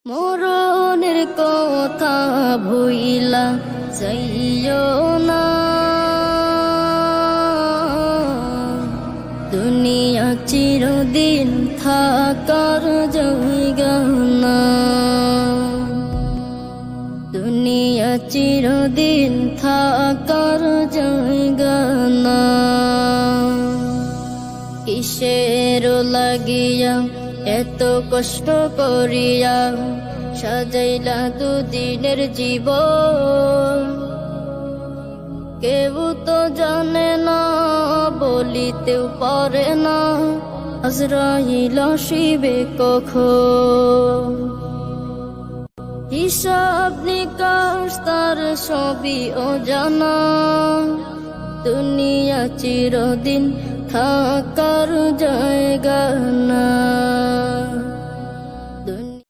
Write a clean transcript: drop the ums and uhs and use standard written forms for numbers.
মরণের কথা ভুইলা যাইও না, দুনিয়া চিরদিন থাকার জায়গা না, দুনিয়া চিরদিন থাকার জায়গা না। কিসের লাগিয়া এত কষ্ট করিয়া সাজাইলা দুদিনের জীবন, কেউ তো জানে না বলিতেও পারে না আজরাইল আসিবে কখন। হিসাব নিকাশ তার সবই অজানা, দুনিয়া চিরদিন থাকার জায়গা না।